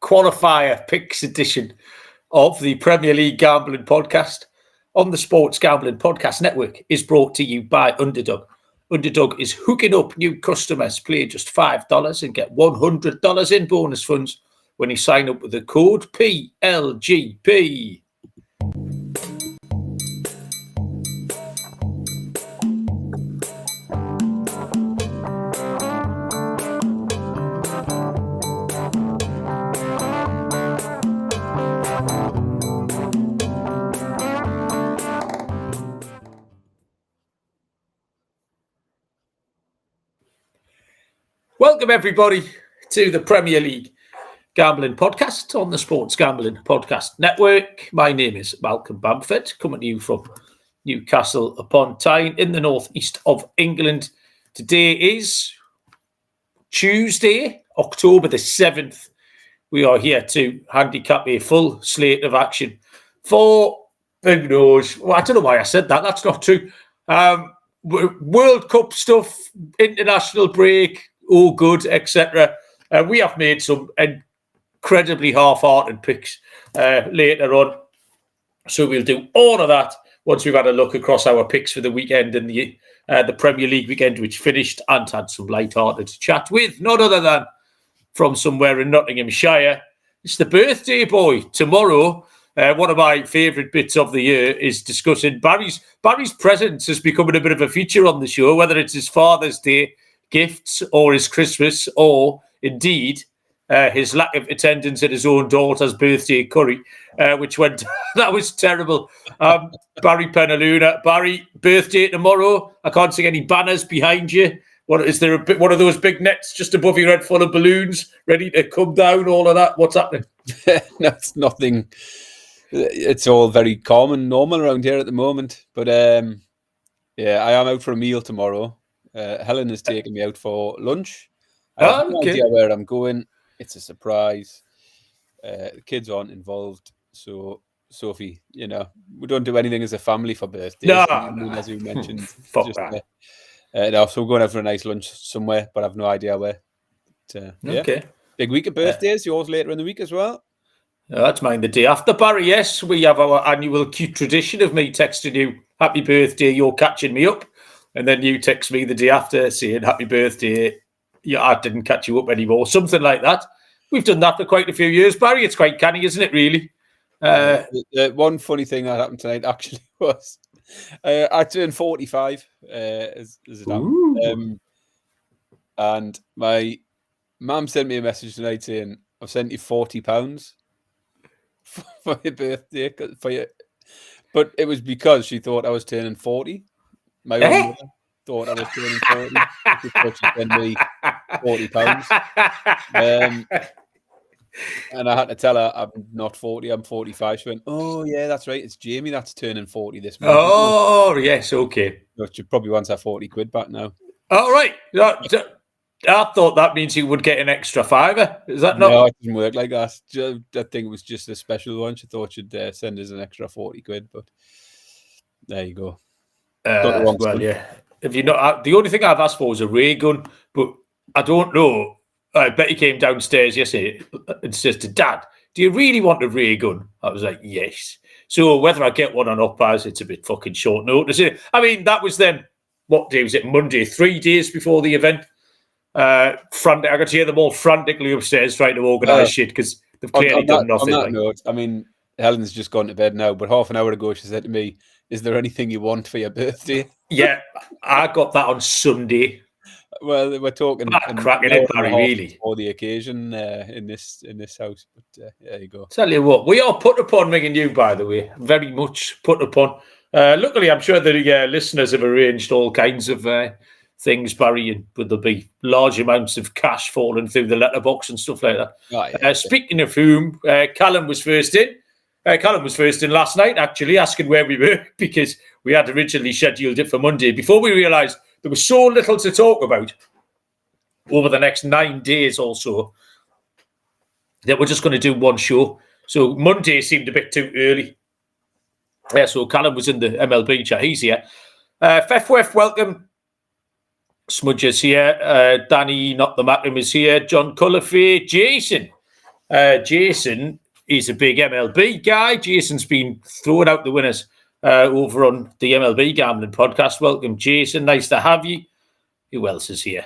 qualifier picks edition of the Premier League Gambling Podcast on the Sports Gambling Podcast Network is brought to you by Underdog. Underdog is hooking up new customers. Play just $5 and get $100 in bonus funds when you sign up with the code PLGP. Welcome, everybody, to the Premier League Gambling Podcast on the Sports Gambling Podcast Network. My name is Malcolm Bamford, coming to you from Newcastle upon Tyne in the northeast of England. Today is Tuesday, October the 7th. We are here to handicap a full slate of action for Big Nose. Well, I don't know why I said that. That's not true. World Cup stuff, international break, all good, etc. We have made some incredibly half-hearted picks later on. So we'll do all of that once we've had a look across our picks for the weekend and the Premier League weekend, which finished, and had some light-hearted chat with none other than from somewhere in Nottinghamshire. It's the birthday boy tomorrow. One of my favourite bits of the year is discussing Barry's presence has become a bit of a feature on the show, whether it's his Father's Day gifts or his Christmas, or indeed his lack of attendance at his own daughter's birthday curry, which went that was terrible. Barry Penaluna, Barry, birthday tomorrow. I can't see any banners behind you. What is there? One of those big nets just above your head full of balloons ready to come down? All of that. What's happening? That's nothing. It's all very calm and normal around here at the moment. But yeah, I am out for a meal tomorrow. Helen is taking me out for lunch. I have no idea where I'm going. It's a surprise. The kids aren't involved. So, Sophie, we don't do anything as a family for birthdays. No. As you mentioned. Fuck that. No, so we're going out for a nice lunch somewhere, but I have no idea where. But, okay. Big week of birthdays. Yours later in the week as well. That's mine the day after, Barry. Yes, we have our annual cute tradition of me texting you, happy birthday, you're catching me up. And then you text me the day after saying, happy birthday, yeah, I didn't catch you up anymore. Something like that. We've done that for quite a few years, Barry. It's quite canny, isn't it, really? One funny thing that happened tonight actually was I turned 45 as it happened. And my mum sent me a message tonight saying, I've sent you £40 for your birthday. But it was because she thought I was turning 40. My own mother thought I was turning 40. She thought she'd send me £40. And I had to tell her I'm not 40, I'm 45. She went, oh, yeah, that's right. It's Jamie that's turning 40 this month. Oh, yes, okay. But she probably wants her 40 quid back now. All right. I thought that means you would get an extra $5. Is that not? No, it didn't work like that. I think it was just a special one. She thought she'd send us an extra 40 quid, but there you go. Well, yeah. If you not, the only thing I've asked for was a ray gun, but I don't know. I bet he came downstairs yesterday and says to Dad, do you really want a ray gun? I was like, yes. So whether I get one or not, Baz, it's a bit fucking short notice. I mean, that was then, what day was it? Monday, 3 days before the event. Frantic. I could hear them all frantically upstairs trying to organise shit because they've clearly done nothing. On that note, I mean, Helen's just gone to bed now, but half an hour ago she said to me, is there anything you want for your birthday? Yeah, I got that on Sunday. Well, we're talking cracking it, Barry, really. For the occasion in this house. But there you go. Tell you what, we are put upon, me and you, by the way. Very much put upon. Luckily, I'm sure the listeners have arranged all kinds of things, Barry, and there'll be large amounts of cash falling through the letterbox and stuff like that. Oh, yeah. Speaking of whom, Callum was first in. Callum was first in last night, actually, asking where we were because we had originally scheduled it for Monday before we realised there was so little to talk about over the next 9 days or so that we're just going to do one show. So Monday seemed a bit too early. So Callum was in the MLB chat. He's here. Fefwef, welcome. Smudger's here. Danny, not the Macklem, is here. John Cullifay. Jason Jason is a big MLB guy. Jason's been throwing out the winners over on the MLB Gambling Podcast. Welcome, Jason. Nice to have you. Who else is here?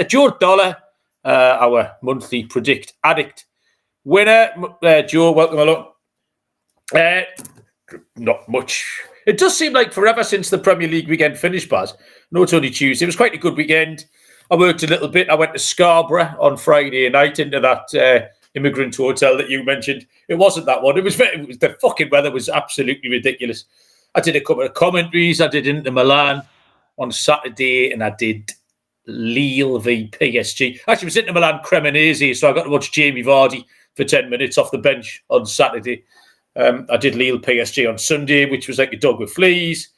Joe Dollar, our monthly Predict Addict winner. Joe, welcome along. Not much. It does seem like forever since the Premier League weekend finished, Baz. No, it's only Tuesday. It was quite a good weekend. I worked a little bit. I went to Scarborough on Friday night into that immigrant hotel that you mentioned. It wasn't that one. It was the fucking weather was absolutely ridiculous. I did a couple of commentaries. I did Inter Milan on Saturday, and I did Lille v PSG. Actually, it was Inter Milan Cremonese, so I got to watch Jamie Vardy for 10 minutes off the bench on Saturday. I did Lille PSG on Sunday, which was like a dog with fleas.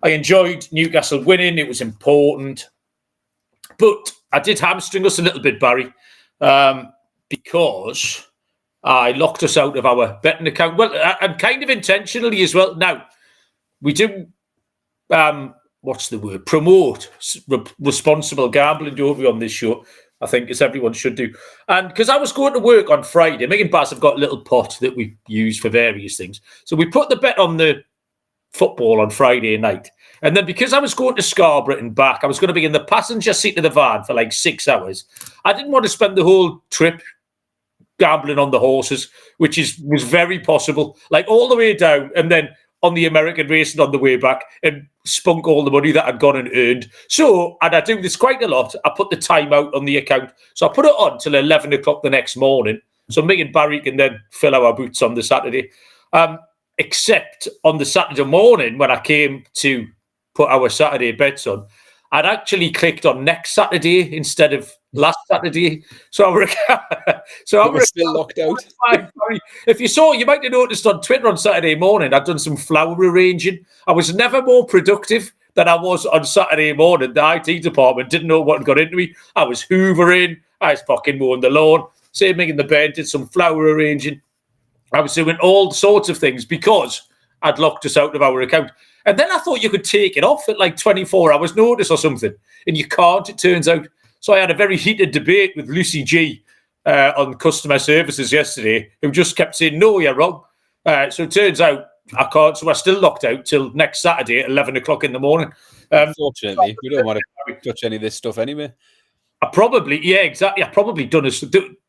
I enjoyed Newcastle winning. It was important. But I did hamstring us a little bit, Barry, because I locked us out of our betting account. Well, and kind of intentionally as well. Now, we do, promote responsible gambling, don't we, on this show? I think, as everyone should do. And because I was going to work on Friday, me and Baz have got a little pot that we use for various things. So we put the bet on the football on Friday night. And then because I was going to Scarborough and back, I was going to be in the passenger seat of the van for like 6 hours. I didn't want to spend the whole trip gambling on the horses, which was very possible. Like all the way down and then on the American race and on the way back and spunk all the money that I'd gone and earned. So, and I do this quite a lot, I put the time out on the account. So I put it on till 11 o'clock the next morning. So me and Barry can then fill our boots on the Saturday. Except on the Saturday morning when I came to put our Saturday bets on, I'd actually clicked on next Saturday instead of last Saturday. So I was still locked out. If you saw, you might have noticed on Twitter on Saturday morning, I'd done some flower arranging. I was never more productive than I was on Saturday morning. The IT department didn't know what had got into me. I was hoovering. I was fucking mowing the lawn. Same thing in the bed, did some flower arranging. I was doing all sorts of things because I'd locked us out of our account. And then I thought you could take it off at like 24 hours notice or something. And you can't, it turns out. So I had a very heated debate with Lucy G on customer services yesterday, who just kept saying, no, you're wrong. So it turns out I can't. So we're still locked out till next Saturday at 11 o'clock in the morning. Unfortunately, we don't want to touch any of this stuff anyway. I probably done us.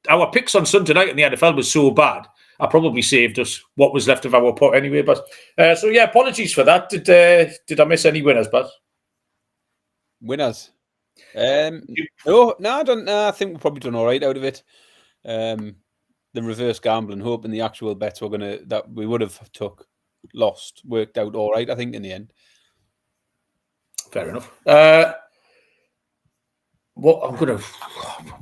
Our picks on Sunday night in the NFL was so bad. I probably saved us what was left of our pot anyway. But so yeah, apologies for that. Did I miss any winners, Baz? Winners? No, I don't. I think we've probably done all right out of it. The reverse gambling, hoping the actual bets that we would have lost, worked out all right. I think in the end. Fair enough. I'm going to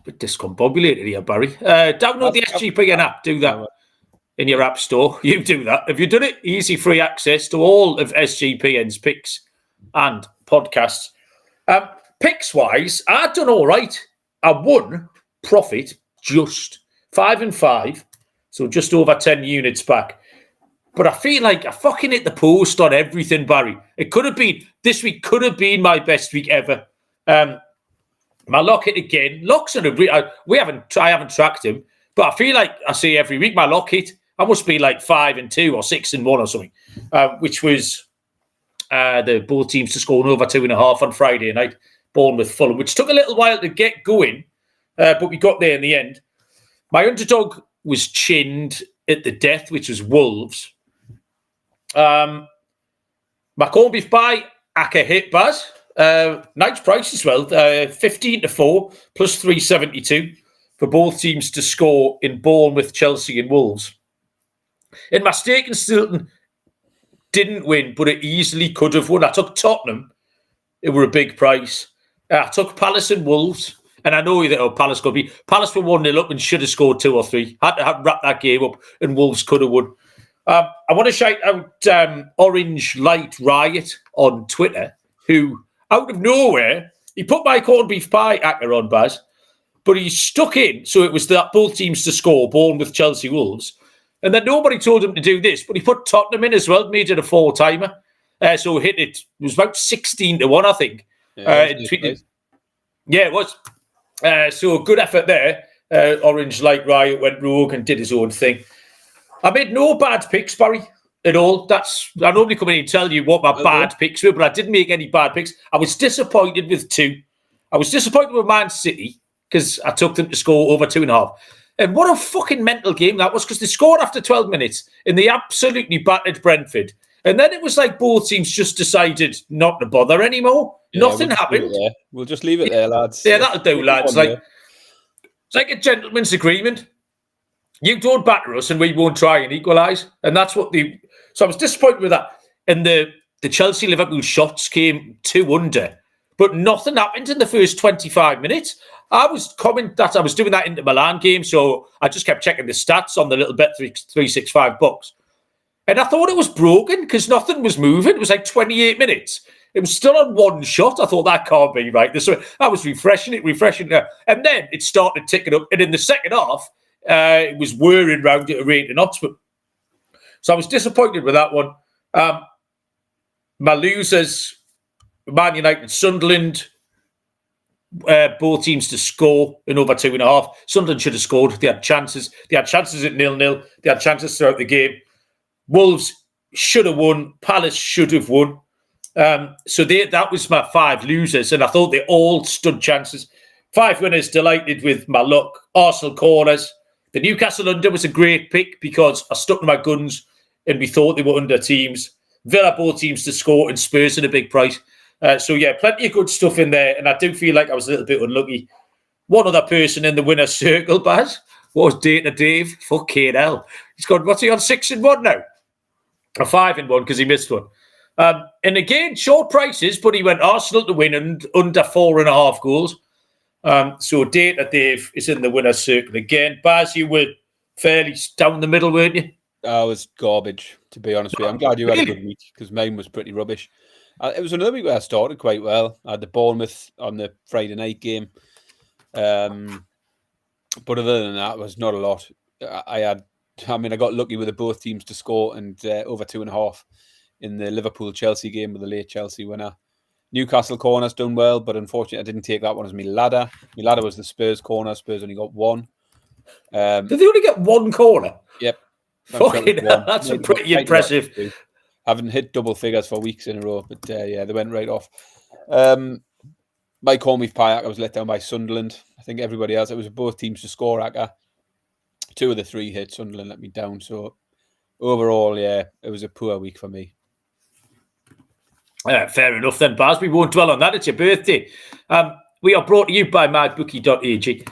be discombobulated here, Barry. Download the SGPN app. Do that in your app store. You do that. Have you done it? Easy, free access to all of SGPN's picks and podcasts. Picks-wise, I've done all right. I won profit just 5 and 5, so just over 10 units back. But I feel like I fucking hit the post on everything, Barry. This week could have been my best week ever. My lock hit again. Locks are I haven't tracked him, but I feel like I say every week my lock hit. I must be like 5 and 2 or 6 and 1 or something, which was the both teams to score over 2.5 on Friday night. Bournemouth Fulham, which took a little while to get going, but we got there in the end. My underdog was chinned at the death, which was Wolves. My corned beef buy, Aka hit Baz. Nice price as well, 15-4 plus 372 for both teams to score in Bournemouth, Chelsea and Wolves. In my stake in Stilton, didn't win, but it easily could have won. I took Tottenham. It were a big price. I took Palace and Wolves, and I know that Palace could be. Palace were 1-0 up and should have scored 2 or 3. Had to wrap that game up, and Wolves could have won. I want to shout out Orange Light Riot on Twitter, who, out of nowhere, he put my corned beef pie actor on, Baz, but he stuck in, so it was that both teams to score, Bournemouth, Chelsea, Wolves, and then nobody told him to do this, but he put Tottenham in as well, made it a 4-timer. So hit it. It was about 16-1, I think. Yeah, it was. So good effort there. Orange Light Riot went rogue and did his own thing. I made no bad picks, Barry, at all. I normally come in and tell you what my bad picks were, but I didn't make any bad picks. I was disappointed with 2. I was disappointed with Man City because I took them to score over 2.5. And what a fucking mental game that was, because they scored after 12 minutes and they absolutely battered Brentford. And then it was like both teams just decided not to bother anymore. Nothing happened. We'll just leave it there, lads. Yeah, that'll do, lads. It's like a gentleman's agreement. You don't batter us and we won't try and equalise. And that's what So I was disappointed with that. And the Chelsea-Liverpool shots came 2 under. But nothing happened in the first 25 minutes. I was doing that in the Milan game, so I just kept checking the stats on the little Bet365 box. And I thought it was broken because nothing was moving. It was like 28 minutes. It was still on 1 shot. I thought, that can't be right. I was refreshing it. And then it started ticking up. And in the second half, it was whirring round at a rate of knots. So I was disappointed with that one. My losers, Man United, Sunderland, both teams to score in over 2.5. Sunderland should have scored. They had chances. They had chances at 0-0. They had chances throughout the game. Wolves should have won. Palace should have won. So that was my 5 losers, and I thought they all stood chances. 5 winners, delighted with my luck. Arsenal corners. The Newcastle under was a great pick because I stuck to my guns and we thought they were under teams. Villa, both teams to score, and Spurs at a big price. So, yeah, plenty of good stuff in there. And I do feel like I was a little bit unlucky. One other person in the winner's circle, Baz, was Data Dave. Fucking hell. He's got, what's he on, 6-1 now? Or 5-1 because he missed one. And again, short prices, but he went Arsenal to win and under 4.5 goals. So Data Dave is in the winner's circle again. Baz, you were fairly down the middle, weren't you? I was garbage, to be honest with you. I'm glad you had a good week because mine was pretty rubbish. It was another week where I started quite well. I had the Bournemouth on the Friday night game. But other than that, it was not a lot. I got lucky with the both teams to score and over 2.5 in the Liverpool-Chelsea game with the late Chelsea winner. Newcastle corners done well, but unfortunately I didn't take that one as my ladder. My ladder was the Spurs corner. Spurs only got 1. Did they only get 1 corner? Yep. Fucking hell, that's pretty impressive. Haven't hit double figures for weeks in a row, but yeah, they went right off. My Call Me Payak, I was let down by Sunderland. I think everybody else, it was both teams to score. 2 of the 3 hit. Sunderland let me down. So overall, yeah, it was a poor week for me. Fair enough then, Baz. We won't dwell on that. It's your birthday. We are brought to you by mybookie.ag.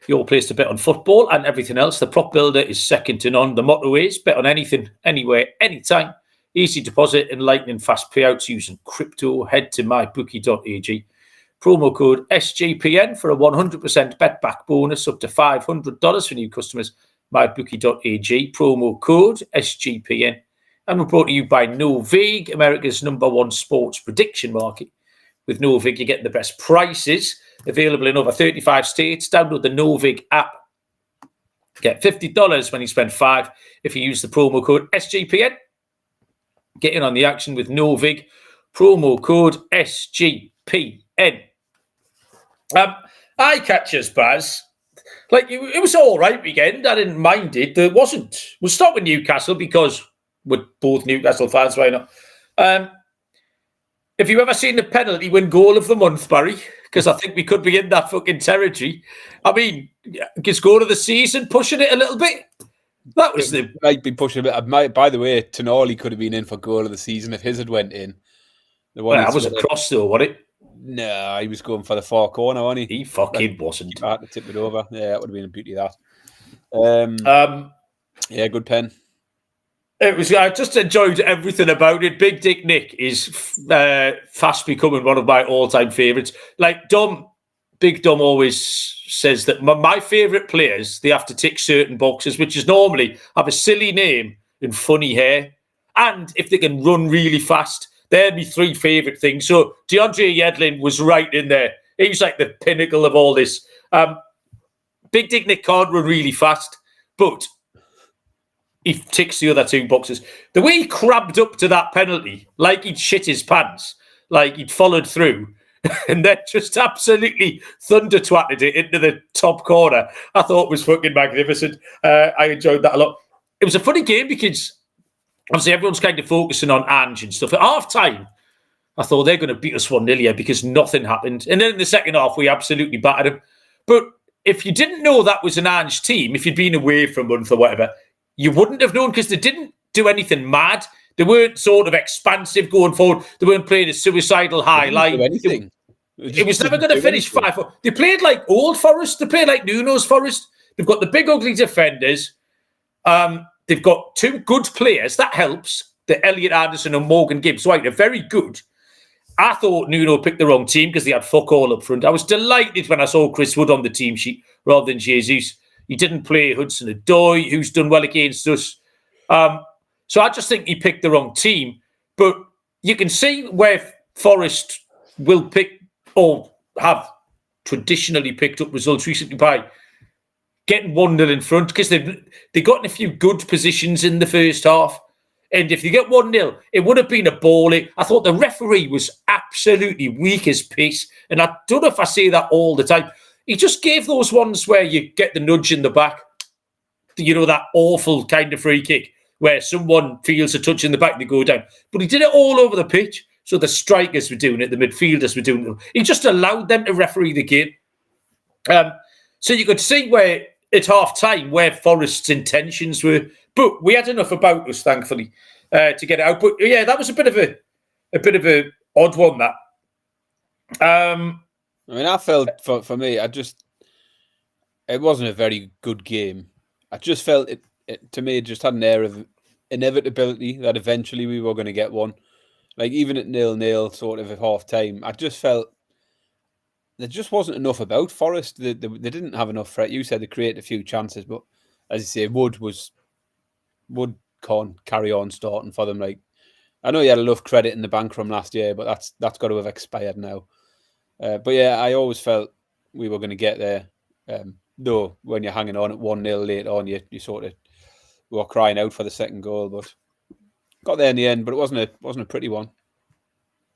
Your place to bet on football and everything else. The prop builder is second to none. The motto is bet on anything, anywhere, anytime. Easy deposit and lightning fast payouts using crypto. Head to mybookie.ag. Promo code SGPN for a 100% bet back bonus up to $500 for new customers. mybookie.ag. Promo code SGPN. And we're brought to you by Novig, America's #1 sports prediction market. With Novig, you're getting the best prices. Available in over 35 states. Download the Novig app. Get $50 when you spend $5 if you use the promo code SGPN. Get in on the action with Novig. Promo code SGPN. Eye catchers, Baz. It was all right weekend. I didn't mind it. There wasn't. We'll start with Newcastle because we're both Newcastle fans, why not? Have you ever seen the penalty win goal of the month, Barry? Because I think we could be in that fucking territory. I mean, just goal of the season, pushing it a little bit. That was might be pushing a bit. By the way, Tonali could have been in for goal of the season if his had went in. I was across though, wasn't it? No, he was going for the far corner, wasn't he? He fucking wasn't. Had to tip it over. Yeah, that would have been a beauty of that. Yeah, good pen. It was. I just enjoyed everything about it. Big Dick Nick is fast becoming one of my all-time favourites. Big Dom always says that my favourite players, they have to tick certain boxes, which is normally have a silly name and funny hair, and if they can run really fast. They're my 3 favourite things. So DeAndre Yedlin was right in there. He was like the pinnacle of all this. Big Dick Nick can't run really fast, but he ticks the other 2 boxes. The way he crabbed up to that penalty, like he'd shit his pants, like he'd followed through, and then just absolutely thunder twatted it into the top corner. I thought it was fucking magnificent. I enjoyed that a lot. It was a funny game because obviously everyone's kind of focusing on Ange and stuff. At half time, I thought they're going to beat us 1-0 here because nothing happened. And then in the second half, we absolutely battered them. But if you didn't know that was an Ange team, if you'd been away for a month or whatever, you wouldn't have known because they didn't do anything mad. They weren't sort of expansive going forward. They weren't playing a suicidal high line. It was never going to finish 5-4. They played like Old Forest. They played like Nuno's Forest. They've got the big, ugly defenders. They've got two good players. That helps. The Elliot Anderson and Morgan Gibbs. Right, they're very good. I thought Nuno picked the wrong team because they had fuck all up front. I was delighted when I saw Chris Wood on the team sheet rather than Jesus. He didn't play Hudson-Odoi, who's done well against us. So I just think he picked the wrong team. But you can see where Forest will pick or have traditionally picked up results recently by getting 1-0 in front because they've got in a few good positions in the first half. And if you get 1-0, it would have been a bally. I thought the referee was absolutely weak as piss. And I don't know if I say that all the time. He just gave those ones where you get the nudge in the back. You know, that awful kind of free kick where someone feels a touch in the back and they go down. But he did it all over the pitch. So the strikers were doing it, the midfielders were doing it. He just allowed them to referee the game. So you could see where at half-time where Forest's intentions were. But we had enough about us, thankfully, to get it out. But yeah, that was a bit of a odd one, that. I mean, I felt, for me, it wasn't a very good game. I just felt to me, it just had an air of inevitability that eventually we were going to get one. Like, even at 0-0, sort of at half-time, I just felt there just wasn't enough about Forest. They didn't have enough threat. You said they created a few chances, but as you say, Wood can't carry on starting for them. Like, I know he had enough credit in the bank from last year, but that's got to have expired now. But yeah, I always felt we were going to get there. Though when you're hanging on at 1-0 late on, you sort of were crying out for the second goal, but got there in the end. But it wasn't a pretty one.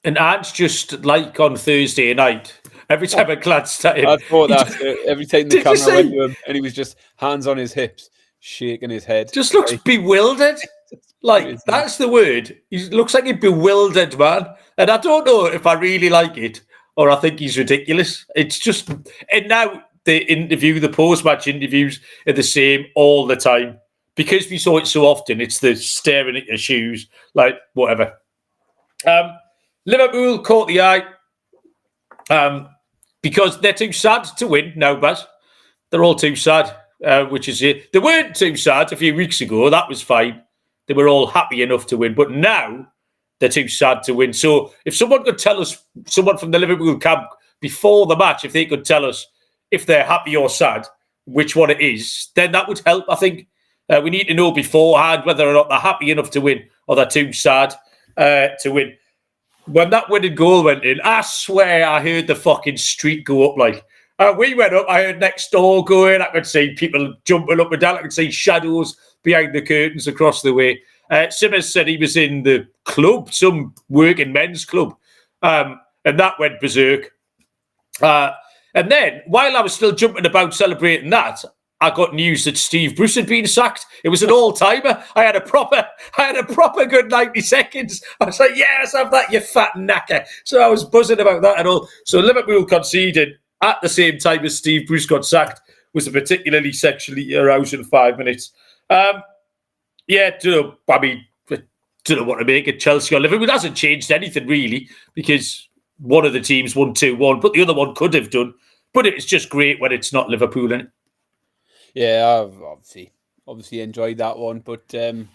And Ange, just like on Thursday night, every time I glanced at him, I thought that every time the camera went to him, and he was just hands on his hips, shaking his head. Just looks bewildered. Like, that's the word. He looks like a bewildered man. And I don't know if I really like it or I think he's ridiculous. It's just, and now the post-match interviews are the same all the time. Because we saw it so often, it's the staring at your shoes, like, whatever. Liverpool caught the eye because they're too sad to win now, Baz. They're all too sad, which is it. They weren't too sad a few weeks ago. That was fine. They were all happy enough to win. But now they're too sad to win. So if someone could tell us, someone from the Liverpool camp before the match, if they could tell us if they're happy or sad, which one it is, then that would help, I think. We need to know beforehand whether or not they're happy enough to win or they're too sad to win. When that winning goal went in, I swear I heard the fucking street go up. Like, we went up, I heard next door going. I could see people jumping up and down. I could see shadows behind the curtains across the way. Simmers said he was in the club, some working men's club, and that went berserk. And then, while I was still jumping about celebrating that, I got news that Steve Bruce had been sacked. It was an all-timer. I had a proper good 90 seconds. I was like, yes, have that, you fat knacker. So I was buzzing about that and all. So Liverpool conceded at the same time as Steve Bruce got sacked was a particularly sexually arousing 5 minutes. Don't know what to make of Chelsea or Liverpool. It hasn't changed anything really because one of the teams won 2-1, but the other one could have done. But it's just great when it's not Liverpool, isn't it? Yeah, I've obviously enjoyed that one, but there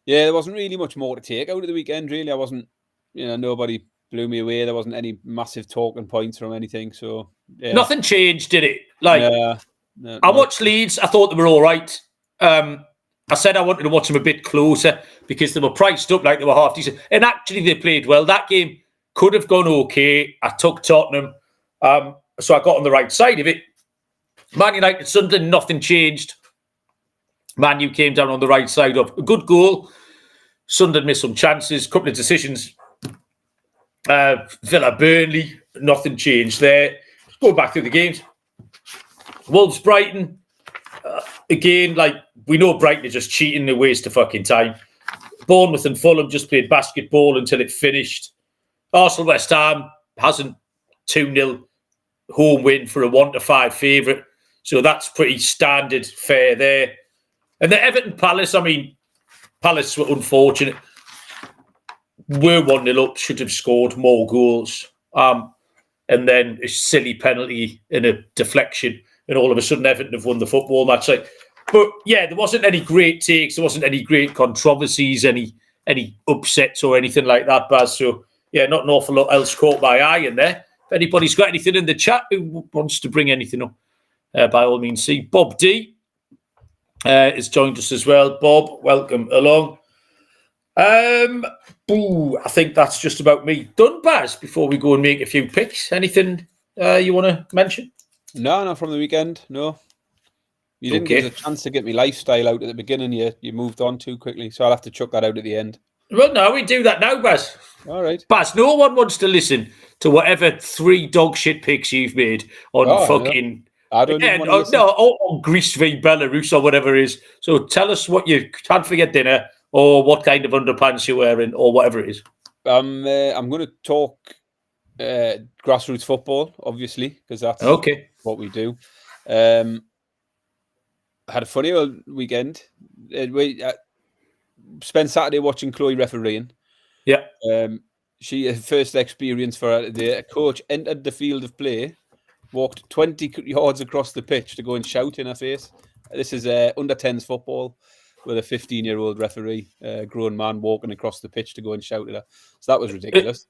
wasn't really much more to take out of the weekend. Really, I wasn't, nobody blew me away. There wasn't any massive talking points from anything. So nothing changed, did it? Like, I watched Leeds. I thought they were all right. I said I wanted to watch them a bit closer because they were priced up like they were half decent, and actually they played well. That game could have gone okay. I took Tottenham, so I got on the right side of it. Man United, Sunderland, nothing changed. Man U came down on the right side of a good goal. Sunderland missed some chances, couple of decisions. Villa, Burnley, nothing changed there. Going back through the games. Wolves, Brighton. Again, like, we know Brighton are just cheating and a waste of fucking time. Bournemouth and Fulham just played basketball until it finished. Arsenal, West Ham hasn't 2-0 home win for a 1-5 favourite. So that's pretty standard fare there. And the Everton Palace, I mean, Palace were unfortunate. Were 1-0 up, should have scored more goals. And then a silly penalty and a deflection. And all of a sudden, Everton have won the football match. But yeah, there wasn't any great takes. There wasn't any great controversies, any upsets or anything like that, Baz. So yeah, not an awful lot else caught my eye in there. If anybody's got anything in the chat who wants to bring anything up, by all means, see. Bob D has joined us as well. Bob, welcome along. I think that's just about me done, Baz, before we go and make a few picks. Anything you want to mention? No, not from the weekend, no. You didn't give us a chance to get me lifestyle out at the beginning. You moved on too quickly, so I'll have to chuck that out at the end. Well, no, we do that now, Baz. All right. Baz, no one wants to listen to whatever 3 dog shit picks you've made on fucking... No. I don't even want to listen. On Greece v Belarus or whatever it is. So tell us what you can't forget dinner or what kind of underpants you're wearing or whatever it is. I'm going to talk grassroots football, obviously, because that's what we do. I had a funny old weekend. We spent Saturday watching Chloe refereeing. Yeah. She first experience for her. The coach entered the field of play, walked 20 yards across the pitch to go and shout in her face. This is under 10s football with a 15-year-old referee, a grown man walking across the pitch to go and shout at her. So that was ridiculous.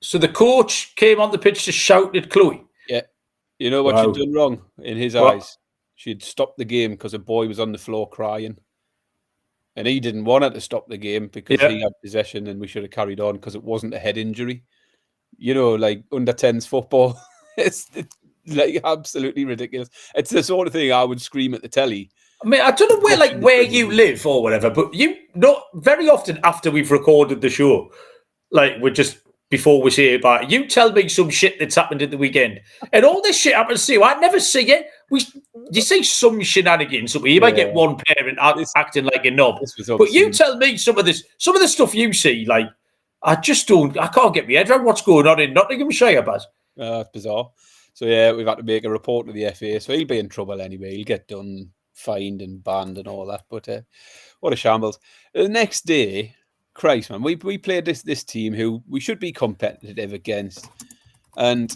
So the coach came on the pitch to shout at Chloe? Yeah. You know what she'd done wrong in his eyes? She'd stopped the game because a boy was on the floor crying. And he didn't want her to stop the game because he had possession and we should have carried on because it wasn't a head injury. You know, like under 10s football. It's like absolutely ridiculous. It's the sort of thing I would scream at the telly. I mean, I don't know where you live or whatever, but not very often after we've recorded the show, like we're just before we say about it, you tell me some shit that's happened at the weekend, and all this shit happens to you. I never see it. You see some shenanigans. You might get one parent acting like a knob, but you tell me some of the stuff you see. Like I can't get my head around what's going on in Nottinghamshire, Baz. It's bizarre. So yeah, we've had to make a report to the FA. So he'll be in trouble anyway. He'll get done, fined and banned and all that. But what a shambles. The next day, Christ, man, we played this team who we should be competitive against, and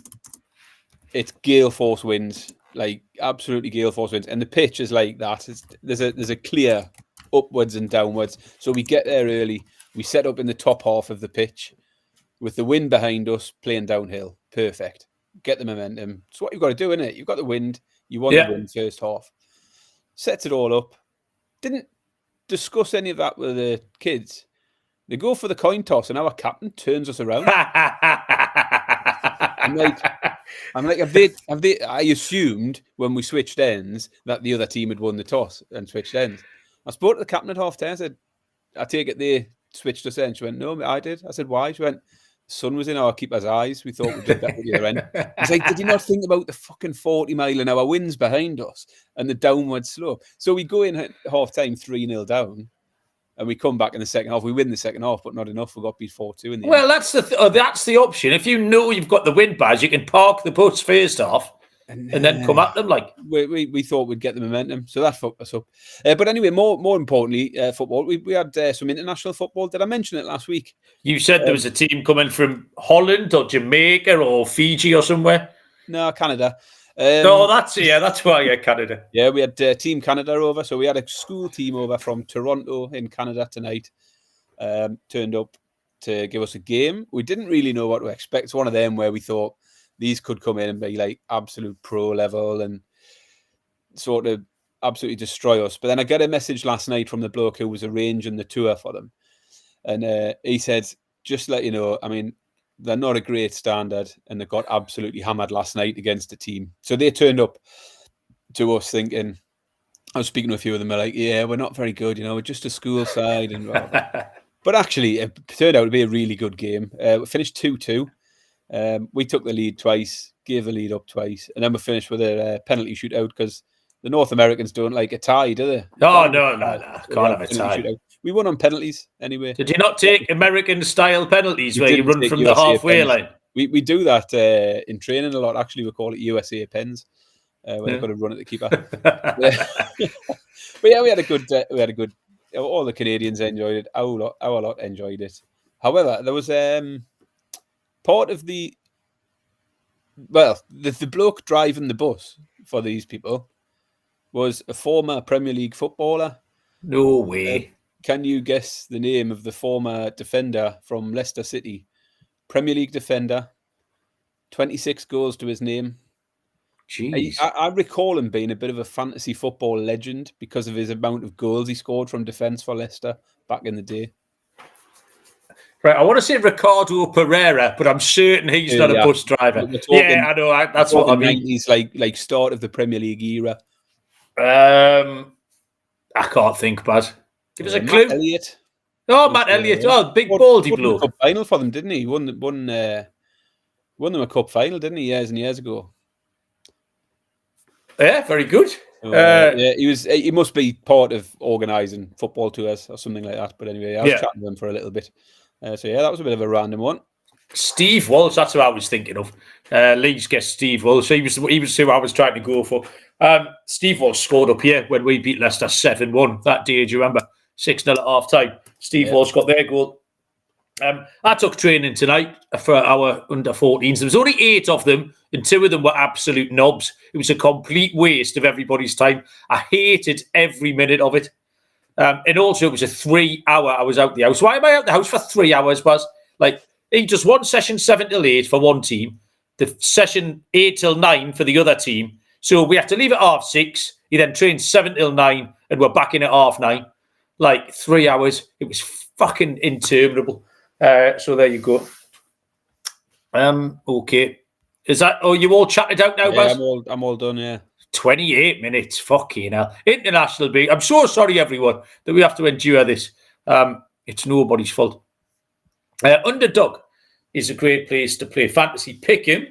it's gale force winds, like absolutely gale force winds, and the pitch is like that. There's a clear upwards and downwards. So we get there early. We set up in the top half of the pitch with the wind behind us, playing downhill. Perfect. Get the momentum. It's what you've got to do, isn't it? You've got the wind. You won the wind first half. Sets it all up. Didn't discuss any of that with the kids. They go for the coin toss, and our captain turns us around. I'm like, have they? I assumed when we switched ends that the other team had won the toss and switched ends. I spoke to the captain at half time. I said, "I take it they switched us ends." She went, "No, I did." I said, "Why?" She went, "The sun was in our keeper's eyes. We thought we'd do better at the other end." I was like, "Did you not think about the fucking 40-mile-an-hour winds behind us and the downward slope?" So we go in at half time 3-0 down. And we come back in the second half. We win the second half, but not enough. We got beat 4-2 in the end. Well, that's the option. If you know you've got the wind badge, you can park the bus first off and then come at them. Like we thought we'd get the momentum, so that fucked us up. But anyway, more importantly, football. We had some international football. Did I mention it last week? You said there was a team coming from Holland or Jamaica or Fiji or somewhere. No, Canada. No, that's why Canada. Yeah, we had Team Canada over. So we had a school team over from Toronto in Canada tonight. Turned up to give us a game. We didn't really know what to expect. It's one of them where we thought these could come in and be like absolute pro level and sort of absolutely destroy us. But then I got a message last night from the bloke who was arranging the tour for them. And he said, just let you know, I mean, they're not a great standard, and they got absolutely hammered last night against a team. So they turned up to us thinking, I was speaking to a few of them, they're like, yeah, we're not very good, we're just a school side. And But actually, it turned out to be a really good game. We finished 2-2. We took the lead twice, gave the lead up twice, and then we finished with a penalty shootout because the North Americans don't like a tie, do they? No. Can't have a tie. Shootout. We won on penalties anyway. Did you not take American-style penalties where you run from the USA halfway pens. line? We do that in training a lot. Actually, we call it USA pens. Where they've got to run at the keeper. But yeah, we had a good. All the Canadians enjoyed it. Our lot enjoyed it. However, there was part of the bloke driving the bus for these people was a former Premier League footballer. No way. Can you guess the name of the former defender from Leicester City? Premier League defender, 26 goals to his name. Jeez. I recall him being a bit of a fantasy football legend because of his amount of goals he scored from defence for Leicester back in the day. Right, I want to say Ricardo Pereira, but I'm certain he's not a bus driver. Yeah, I know. That's what I mean. 90s, like start of the Premier League era. I can't think, Baz. Give us a clue. Matt Elliott. Oh, Matt Elliott. Oh, big baldy bloke. Won a cup final for them, didn't he? Won them a cup final, didn't he? Years and years ago. Yeah, very good. So, he must be part of organising football tours or something like that. But anyway, I was chatting to him for a little bit. So yeah, that was a bit of a random one. Steve Walsh, that's who I was thinking of. Lee's guest Steve Walsh. He was who I was trying to go for. Steve Walsh scored up here when we beat Leicester 7-1 that day. Do you remember? 6-0 at half time. Steve Walsh got their goal. I took training tonight for our under 14s. There was only 8 of them, and 2 of them were absolute knobs. It was a complete waste of everybody's time. I hated every minute of it. And also, it was a 3-hour. I was out the house. Why am I out the house for 3 hours, Buzz? Like, just one session 7 till 8 for one team, the session 8 till 9 for the other team. So we have to leave at 6:30. He then trains 7 till 9, and we're back in at 9:30. Like 3 hours. It was fucking interminable. So there you go. Okay. Is that? Oh, you all chatted out now, Buzz? I'm all done. Yeah. 28 minutes. Fucking hell. International beat. I'm so sorry, everyone, that we have to endure this. It's nobody's fault. Underdog is a great place to play fantasy pick'em.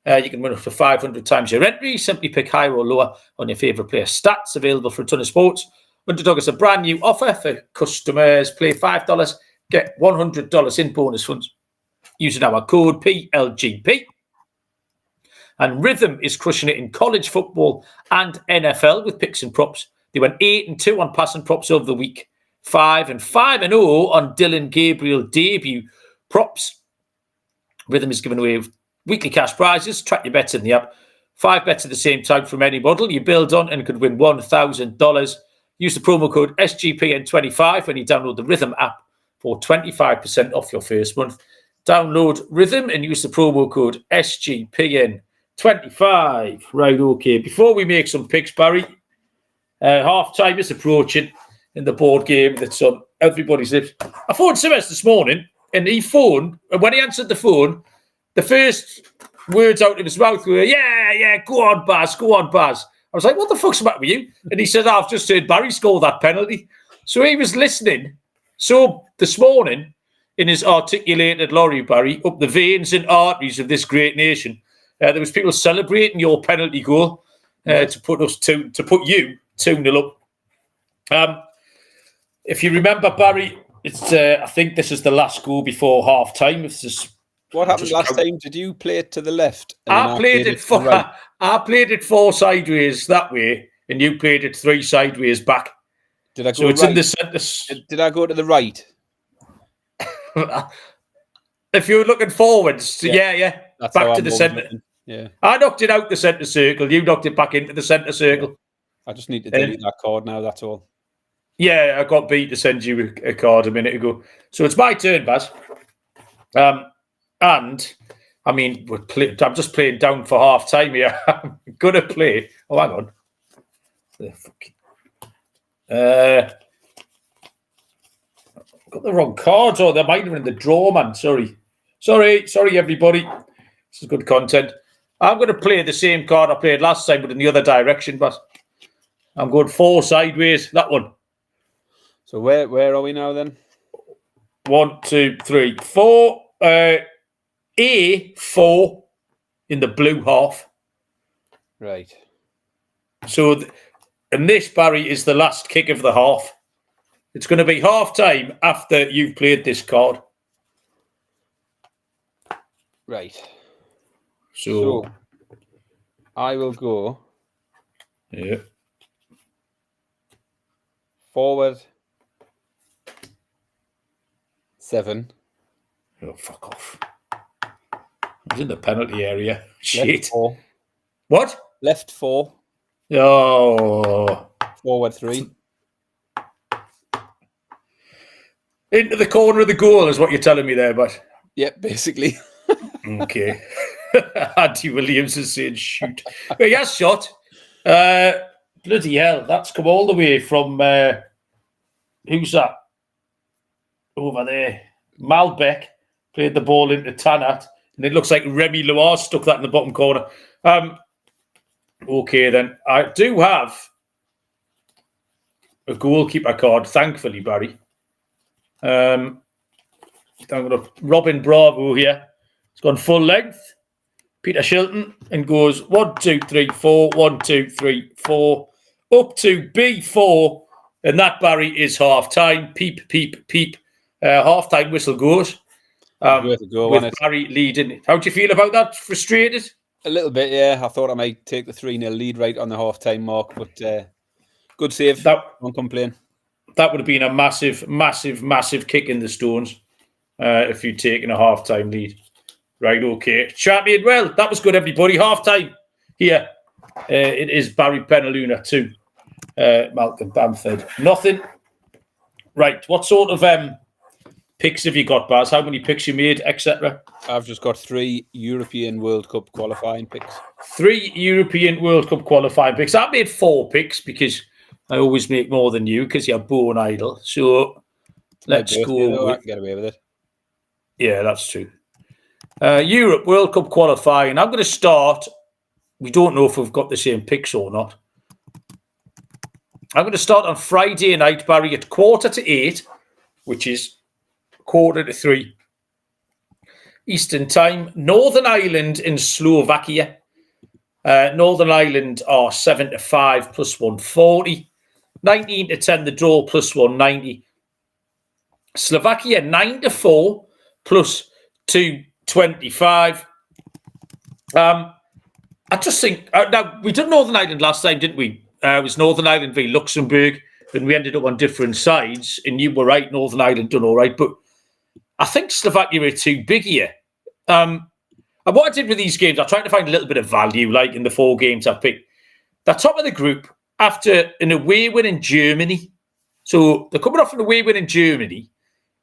You can win up to 500 times your entry. Simply pick higher or lower on your favourite player stats. Available for a ton of sports. Underdog is a brand new offer for customers. Play $5, get $100 in bonus funds using our code PLGP. And Rhythm is crushing it in college football and NFL with picks and props. They went 8-2 on passing props over the week. 5-5-0 on Dylan Gabriel debut props. Rhythm is giving away weekly cash prizes. Track your bets in the app. 5 bets at the same time from any model you build on and could win $1,000. Use the promo code SGPN25 when you download the Rhythm app for 25% off your first month. Download Rhythm and use the promo code SGPN25. Right, okay. Before we make some picks, Barry, half time is approaching in the board game that's on everybody's lips. I phoned Simmons this morning, and when he answered the phone, the first words out of his mouth were, yeah, go on, Baz. I was like, what the fuck's the matter with you? And he said, I've just heard Barry score that penalty. So he was listening. So this morning, in his articulated lorry, Barry, up the veins and arteries of this great nation, there was people celebrating your penalty goal to put you 2-0 up. If you remember, Barry, it's I think this is the last goal before half time. What happened last time? Did you play it to the left? I played it 4 sideways that way, and you played it 3 sideways back. Did I go? So it's right in the centre. Did I go to the right? If you're looking forwards, yeah. That's back to the centre. Yeah. I knocked it out the centre circle. You knocked it back into the centre circle. I just need to delete that card now. That's all. Yeah, I got beat to send you a card a minute ago. So it's my turn, Baz. And I mean, I'm just playing down for half time here. I'm gonna play. Oh, hang on. Got the wrong cards, or they might have been in the draw, man. Sorry, everybody. This is good content. I'm going to play the same card I played last time, but in the other direction. But I'm going 4 sideways. That one. So where are we now then? 1, 2, 3, 4. A4 in the blue half. Right. So, and this, Barry, is the last kick of the half. It's going to be half time after you've played this card. Right. So I will go. Yeah. Forward 7. Oh, fuck off. I was in the penalty area. Shit. Left 4. What? Left 4. Oh. Forward 3. Into the corner of the goal is what you're telling me there, but. Yep, basically. Okay. Andy Williams is saying shoot. But he has shot. Bloody hell. That's come all the way from, who's that? Over there. Malbec played the ball into Tanat. And it looks like Remy Loire stuck that in the bottom corner. Okay, then. I do have a goalkeeper card, thankfully, Barry. I'm going to Robin Bravo here. It's gone full length. Peter Shilton and goes 1, 2, 3, 4, 1, 2, 3, 4, up to B4. And that, Barry, is half time. Peep, peep, peep. Half time whistle goes. With Barry leading. How do you feel about that? Frustrated? A little bit, yeah. I thought I might take the 3-0 lead right on the half-time mark, but good save. Don't complain. That would have been a massive, massive, massive kick in the stones if you'd taken a half-time lead. Right, okay. Champion, well, that was good, everybody. Half-time here. It is Barry Penaluna 2. Malcolm Bamford. Nothing. Right, what sort of picks have you got, Baz? How many picks you made, etc.? I've just got 3 European World Cup qualifying picks. 3 European World Cup qualifying picks. I made 4 picks because I always make more than you because you're born idle. So let's go. I can get away with it. Yeah, that's true. Europe World Cup qualifying. I'm going to start. We don't know if we've got the same picks or not. I'm going to start on Friday night, Barry, at 7:45, which is 2:45 Eastern Time. Northern Ireland in Slovakia. Northern Ireland are 7-5 plus 140. 19-10 the draw plus 190. Slovakia 9-4 plus 225. I just think now we did Northern Ireland last time, didn't we? It was Northern Ireland v Luxembourg, and we ended up on different sides. And you were right, Northern Ireland done all right, but I think Slovakia are too big here. And what I did with these games, I tried to find a little bit of value, like in the 4 games I've picked. The top of the group after an away win in Germany. So they're coming off an away win in Germany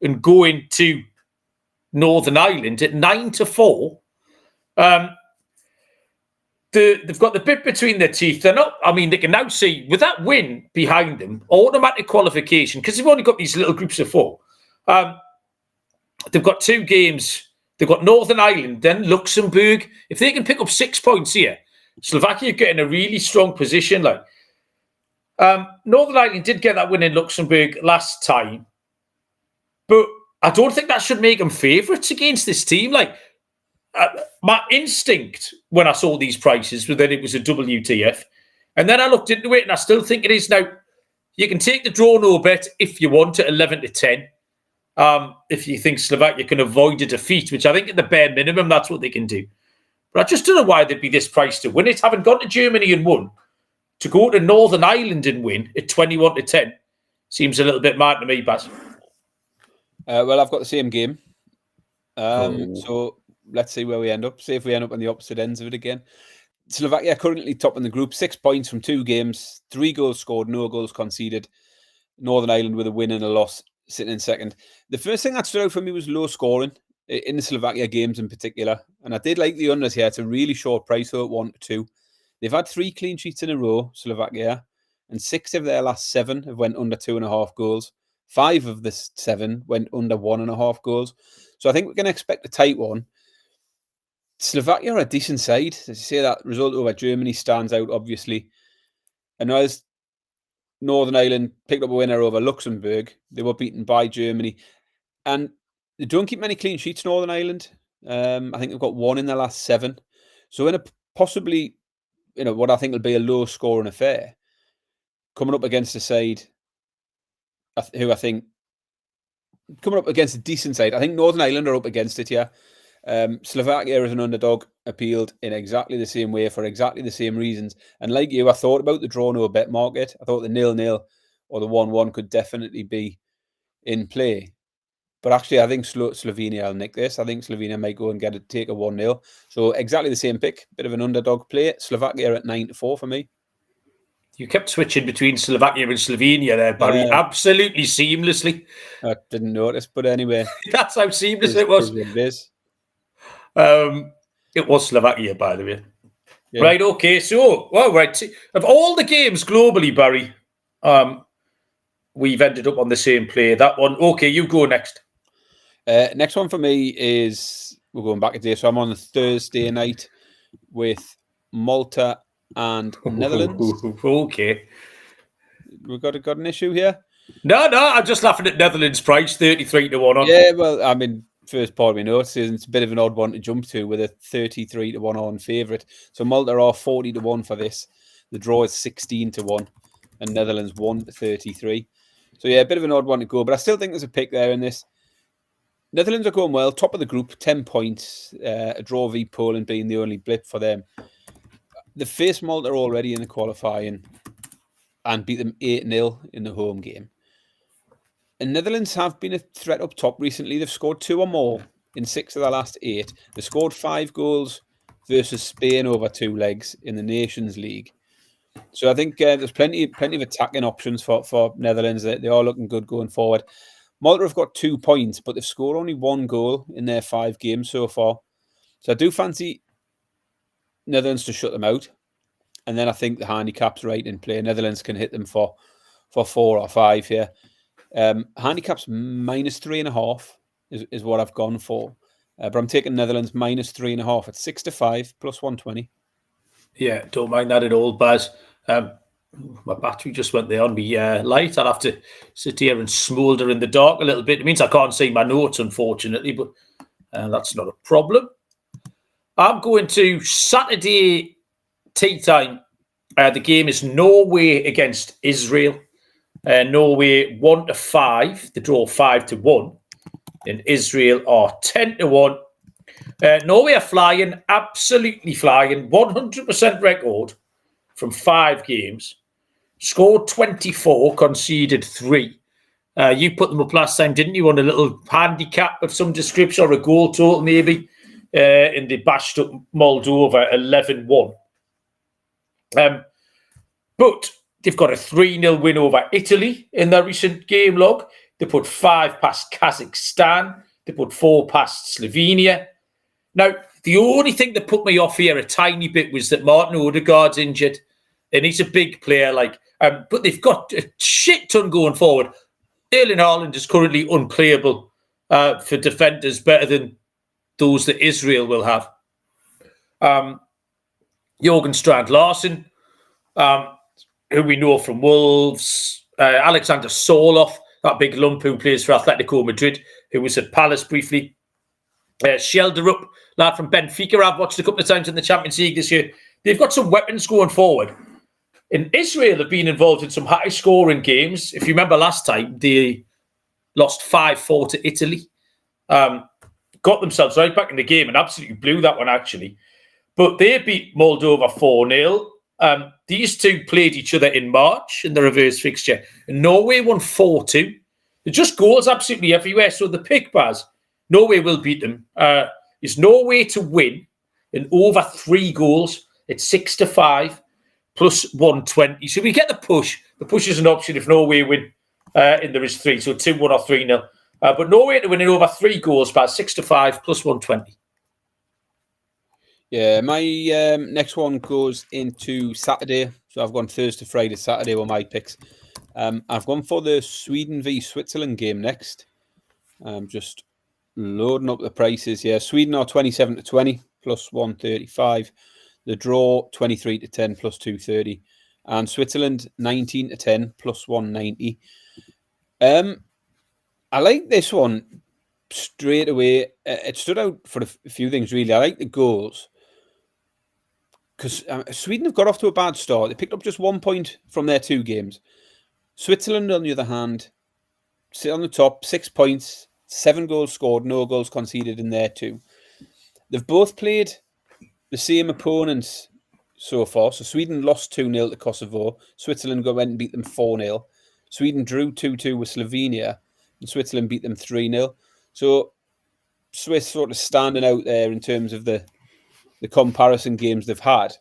and going to Northern Ireland at 9-4. They've got the bit between their teeth. They're not. I mean, they can now see with that win behind them, automatic qualification because they've only got these little groups of 4. They've got 2 games. They've got Northern Ireland, then Luxembourg. If they can pick up 6 points here, Slovakia get in a really strong position. Like Northern Ireland did get that win in Luxembourg last time, but I don't think that should make them favourites against this team. Like my instinct when I saw these prices was that it was a WTF, and then I looked into it, and I still think it is now. You can take the draw no bet if you want at 11-10. If you think Slovakia can avoid a defeat, which I think at the bare minimum, that's what they can do. But I just don't know why they'd be this priced to win it. Having gone to Germany and won, to go to Northern Ireland and win at 21-10 seems a little bit mad to me, Baz. Well, I've got the same game. So let's see where we end up. See if we end up on the opposite ends of it again. Slovakia currently top in the group, 6 points from 2 games, 3 goals scored, no goals conceded. Northern Ireland with a win and a loss, sitting in second. The first thing that stood out for me was low scoring in the Slovakia games in particular. And I did like the unders here. It's a really short price, though, at 1-2. They've had 3 clean sheets in a row, Slovakia, and 6 of their last 7 have went under 2.5 goals. 5 of the 7 went under 1.5 goals. So I think we're going to expect a tight one. Slovakia are a decent side. As you say, that result over Germany stands out, obviously. And as Northern Ireland picked up a winner over Luxembourg, they were beaten by Germany. And they don't keep many clean sheets, Northern Ireland. I think they've got 1 in the last 7. So in a possibly, what I think will be a low scoring affair, coming up against a side who I think coming up against a decent side. I think Northern Ireland are up against it, yeah. Slovakia as an underdog appealed in exactly the same way for exactly the same reasons. And like you, I thought about the draw no a bet market. I thought the 0-0 or the 1-1 could definitely be in play. But actually, I think Slovenia will nick this. I think Slovenia might go and take a 1-0. So exactly the same pick. Bit of an underdog play. Slovakia at 9-4 for me. You kept switching between Slovakia and Slovenia there, Barry, absolutely seamlessly. I didn't notice, but anyway. That's how seamless it was. It is. It was Slovakia, by the way. Yeah. Right, okay. So, right. Of all the games globally, Barry, we've ended up on the same play. That one. Okay, you go next. Next one for me is, we're going back a day. So I'm on the Thursday night with Malta and Netherlands. Okay. We've got an issue here? No, I'm just laughing at Netherlands' price, 33-1 on. Yeah, well, I mean, first part of my notes is it's a bit of an odd one to jump to with a 33-1 on favourite. So Malta are 40-1 for this. The draw is 16-1 and Netherlands 1-33. So yeah, a bit of an odd one to go, but I still think there's a pick there in this. Netherlands are going well, top of the group, 10 points, a draw v Poland being the only blip for them. They faced Malta already in the qualifying and beat them 8-0 in the home game. And Netherlands have been a threat up top recently. They've scored 2 or more in 6 of their last 8. They scored 5 goals versus Spain over 2 legs in the Nations League. So I think there's plenty of attacking options for Netherlands. They are looking good going forward. Malta have got 2 points, but they've scored only 1 goal in their 5 games so far. So I do fancy Netherlands to shut them out. And then I think the handicap's right in play. Netherlands can hit them for 4 or 5 here. Handicap's -3.5 is what I've gone for. But I'm taking Netherlands -3.5 at 6-5 plus 120. Yeah, don't mind that at all, Baz. My battery just went there on me light. I'll have to sit here and smoulder in the dark a little bit. It means I can't see my notes, unfortunately, but that's not a problem. I'm going to Saturday tea time. The game is Norway against Israel. Norway 1-5. The draw 5-1. And Israel are 10-1. Norway are flying, absolutely flying. 100% record from 5 games. Scored 24, conceded 3. You put them up last time, didn't you, on a little handicap of some description, or a goal total maybe, and they bashed up Moldova 11-1. But they've got a 3-0 win over Italy in their recent game log. They put 5 past Kazakhstan. They put 4 past Slovenia. Now, the only thing that put me off here a tiny bit was that Martin Odegaard's injured, and he's a big player. But they've got a shit ton going forward. Erling Haaland is currently unplayable for defenders, better than those that Israel will have. Jorgen Strand-Larsen, who we know from Wolves, Alexander Soloff, that big lump who plays for Atletico Madrid, who was at Palace briefly. Shelderup, lad from Benfica, I've watched a couple of times in the Champions League this year. They've got some weapons going forward. And Israel have been involved in some high-scoring games. If you remember last time, they lost 5-4 to Italy. Got themselves right back in the game and absolutely blew that one, actually. But they beat Moldova 4-0. These two played each other in March in the reverse fixture. And Norway won 4-2. They're just goals absolutely everywhere. So the pick, Baz, Norway will beat them. Is Norway to win in over 3 goals at 6-5 plus 120. So we get the push. The push is an option if Norway win and there is 3. So 2-1 or 3-0. But Norway to win in over 3 goals by 6-5 plus 120. Yeah, my next one goes into Saturday. So I've gone Thursday, Friday, Saturday with my picks. I've gone for the Sweden v Switzerland game next. I'm just loading up the prices here. Sweden are 27-20 plus 135. The draw 23-10 plus 230. And Switzerland 19-10 plus 190. I like this one straight away, it stood out for a few things, really. I like the goals because Sweden have got off to a bad start. They picked up just 1 point from their 2 games. Switzerland, on the other hand, sit on the top, 6 points, 7 goals scored, no goals conceded in their 2. They've both played the same opponents so far. So Sweden lost 2-0 to Kosovo. Switzerland went and beat them 4-0. Sweden drew 2-2 with Slovenia, and Switzerland beat them 3-0. So Swiss sort of standing out there in terms of the comparison games they've had.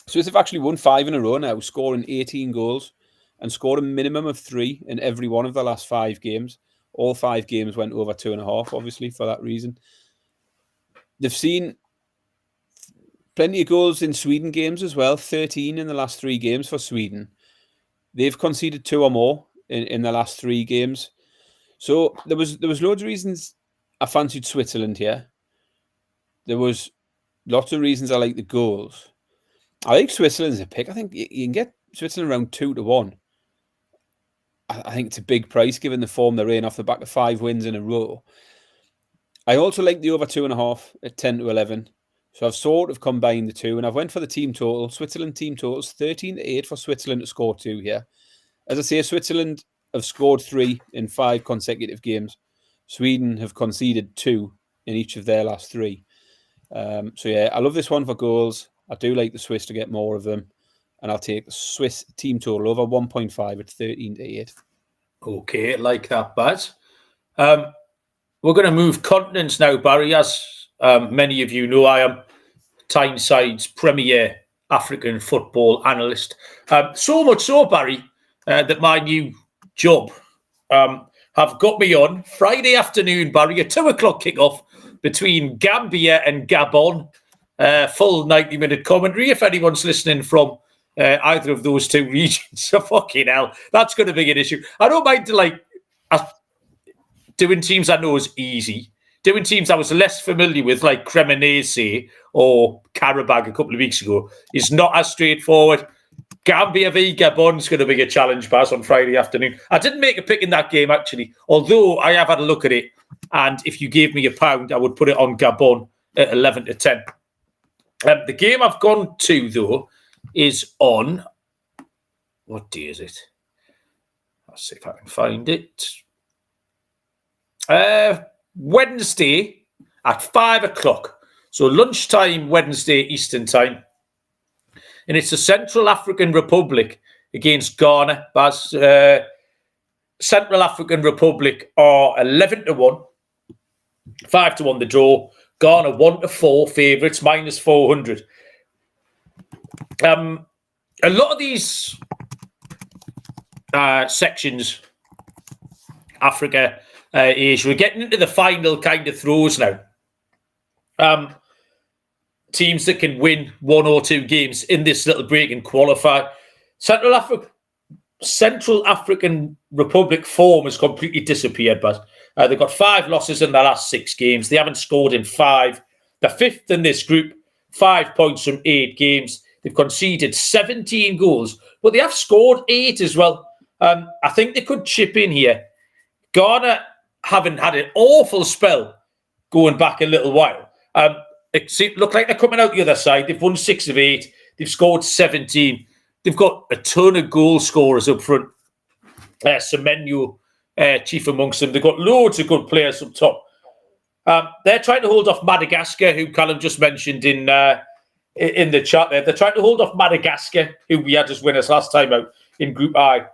Swiss have actually won 5 in a row now, scoring 18 goals and scored a minimum of 3 in every one of the last 5 games. All 5 games went over 2.5, obviously, for that reason. They've seen plenty of goals in Sweden games as well, 13 in the last 3 games for Sweden. They've conceded 2 or more in the last 3 games. So there was loads of reasons I fancied Switzerland here. There was lots of reasons I like the goals. I like Switzerland as a pick. I think you can get Switzerland around 2-1. I think it's a big price given the form they're in off the back of 5 wins in a row. I also like the over 2.5 at 10-11. So I've sort of combined the 2, and I've went for the team total. Switzerland team totals 13-8 for Switzerland to score 2 here. As I say, Switzerland have scored 3 in 5 consecutive games. Sweden have conceded 2 in each of their last 3. So yeah, I love this one for goals. I do like the Swiss to get more of them, and I'll take the Swiss team total over 1.5 at 13-8. Okay, like that, Baz. We're going to move continents now, Barry. As many of you know, I am Tynesyde's premier African football analyst. So much so, Barry, that my new job have got me on Friday afternoon, Barry, a 2:00 kickoff between Gambia and Gabon. Full 90-minute commentary. If anyone's listening from either of those 2 regions, so fucking hell, that's going to be an issue. I don't mind doing teams I know is easy. Doing teams I was less familiar with, like Cremonese or Karabag a couple of weeks ago, is not as straightforward. Gambia v Gabon is going to be a challenge, Baz, on Friday afternoon. I didn't make a pick in that game, actually, although I have had a look at it. And if you gave me £1, I would put it on Gabon at 11-10. The game I've gone to, though, is on... What day is it? Let's see if I can find it. Wednesday at 5:00. So lunchtime Wednesday Eastern time. And it's the Central African Republic against Ghana. Baz, Central African Republic are 11-1. 5-1 the draw. Ghana 1-4 favourites, minus 400. A lot of these sections, Africa, Asia, we're getting into the final kind of throws now. Teams that can win 1 or 2 games in this little break and qualify. Central African Republic form has completely disappeared, but they've got 5 losses in their last 6 games. They haven't scored in 5. They're 5th in this group, 5 points from 8 games. They've conceded 17 goals, but they have scored 8 as well. I think they could chip in here. Ghana haven't had an awful spell going back a little while. It look like they're coming out the other side. They've won 6 of 8. They've scored 17. They've got a ton of goal scorers up front. Semenyo, chief amongst them. They've got loads of good players up top. They're trying to hold off Madagascar, who Callum just mentioned in the chat there. They're trying to hold off Madagascar, who we had as winners last time out in Group I.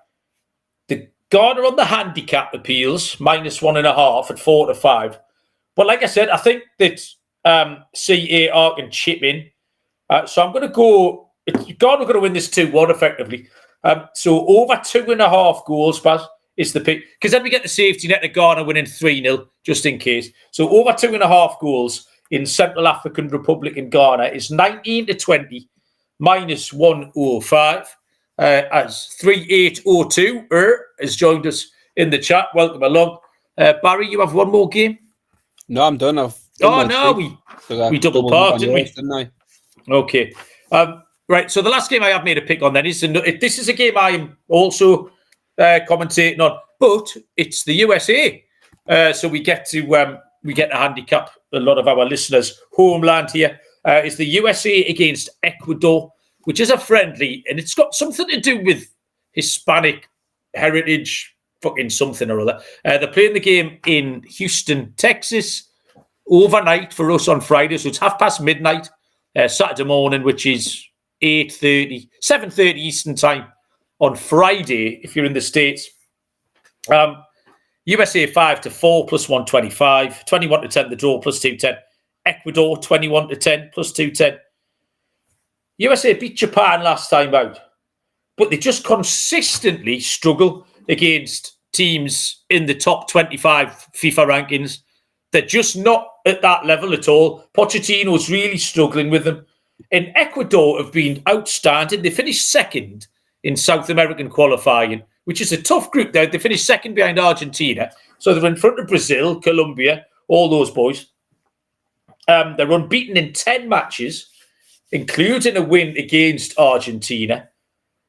The Ghana on the handicap appeals, minus 1.5 at 4-5. But like I said, I think that CAR can chip in. So I'm going to go... Ghana are going to win this 2-1 effectively. So over 2.5 goals, Baz, is the pick. Because then we get the safety net of Ghana winning 3-0, just in case. So over 2.5 goals in Central African Republic and Ghana is 19-20, minus 105. As 3802 has joined us in the chat. Welcome along. Barry, you have one more game? No, I'm done. We double parked, didn't I? Okay. Right, so the last game I have made a pick on then is this is a game I am also commentating on, but it's the USA So we get to handicap a lot of our listeners' homeland here. Is the USA against Ecuador, which is a friendly, and it's got something to do with Hispanic heritage, fucking something or other. They're playing the game in Houston, Texas, overnight for us on Friday, so it's midnight, Saturday morning, which is 7:30 Eastern time on Friday if you're in the States. USA 5-4 plus 125, 21-10 the draw plus 210. Ecuador 21-10 plus 210. USA beat Japan last time out, but they just consistently struggle against teams in the top 25 FIFA rankings. They're just not at that level at all. Pochettino's really struggling with them. And Ecuador have been outstanding. They finished second in South American qualifying, which is a tough group there. They finished second behind Argentina. So they're in front of Brazil, Colombia, all those boys. They're unbeaten in 10 matches, including a win against Argentina.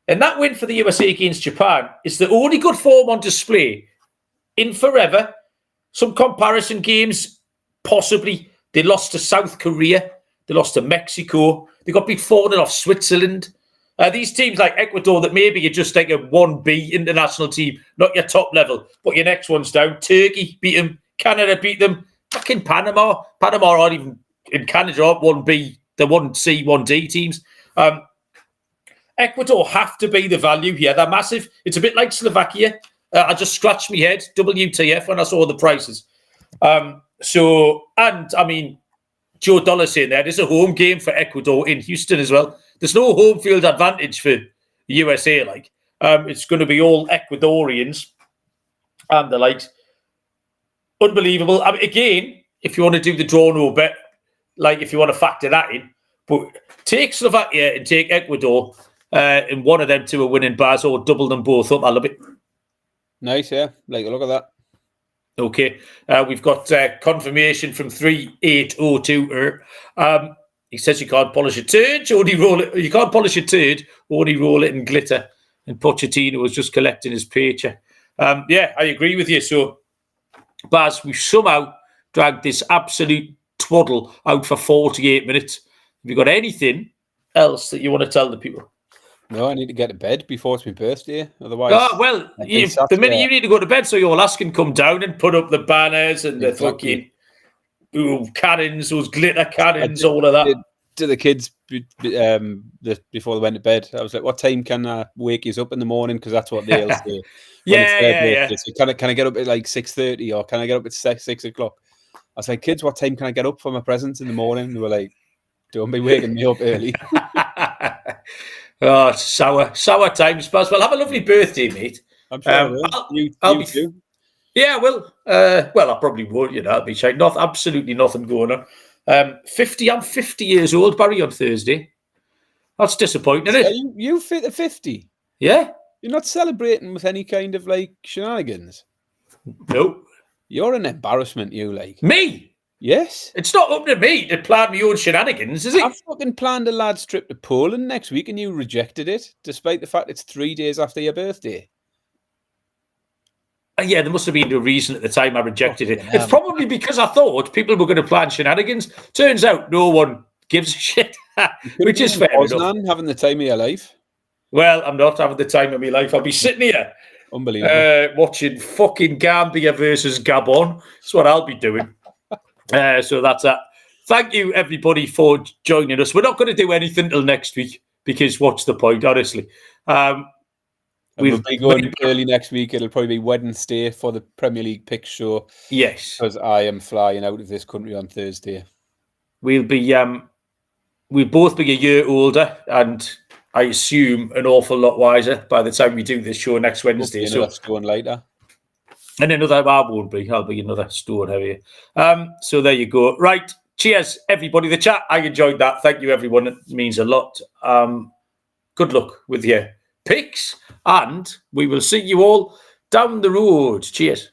And that win for the USA against Japan is the only good form on display in forever. Some comparison games, possibly. They lost to South Korea. They lost to Mexico. They got beat 4-0 off Switzerland. These teams like Ecuador that maybe you're just like a 1B international team, not your top level, but your next one's down. Turkey beat them. Canada beat them. Fucking Panama. Panama aren't even in Canada, aren't 1B. They're 1C, 1D teams. Ecuador have to be the value here. They're massive. It's a bit like Slovakia. I just scratched my head, WTF, when I saw the prices. Joe Dollar saying there's a home game for Ecuador in Houston as well. There's no home field advantage for the USA. It's going to be all Ecuadorians and the likes. Unbelievable. Again, if you want to do the draw no bet, if you want to factor that in, but take Slovakia and take Ecuador, and one of them two are winning bars or double them both up. I love it. Nice, yeah. Like a look at that. Okay, we've got confirmation from 3802. He says you can't polish a turd, only roll it. You can't polish a turd, only roll it in glitter. And Pochettino was just collecting his paycheck. I agree with you. So, Baz, we've somehow dragged this absolute twaddle out for 48 minutes. Have you got anything else that you want to tell the people? No, I need to get to bed before it's my birthday. Otherwise, the minute you need to go to bed, so your lass can come down and put up the banners and the fucking cannons, those glitter cannons, all of that. To the kids before they went to bed, I was like, "What time can I wake you up in the morning?" Because that's what they'll say. Yeah. So can I get up at 6:30 or can I get up at 6 o'clock? I was like, "Kids, what time can I get up for my presents in the morning?" They were like, "Don't be waking me up early." Oh, it's sour times, Baz. Well, have a lovely birthday, mate. I'm sure you too. Yeah, well, I probably would. I'll be saying absolutely nothing going on. I'm 50 years old, Barry, on Thursday. That's disappointing, isn't it? You fit the 50? Yeah. You're not celebrating with any kind of shenanigans? No. You're an embarrassment, you Me? Yes. It's not up to me to plan my own shenanigans, is it? I've fucking planned a lad's trip to Poland next week and you rejected it, despite the fact it's 3 days after your birthday. Yeah, there must have been a reason at the time I rejected it. It's probably because I thought people were going to plan shenanigans. Turns out no one gives a shit, which is fair enough. Having the time of your life. Well, I'm not having the time of my life. I'll be sitting here watching fucking Gambia versus Gabon. That's what I'll be doing. So that's that. Thank you, everybody, for joining us. We're not going to do anything till next week because what's the point, honestly? We'll be going early next week. It'll probably be Wednesday for the Premier League pick show. Yes, because I am flying out of this country on Thursday. We'll both be a year older, and I assume an awful lot wiser by the time we do this show next Wednesday. So stone later. And another, I won't be. I'll be another stone heavier. So there you go. Right. Cheers, everybody. The chat, I enjoyed that. Thank you, everyone. It means a lot. Good luck with your picks. And we will see you all down the road. Cheers.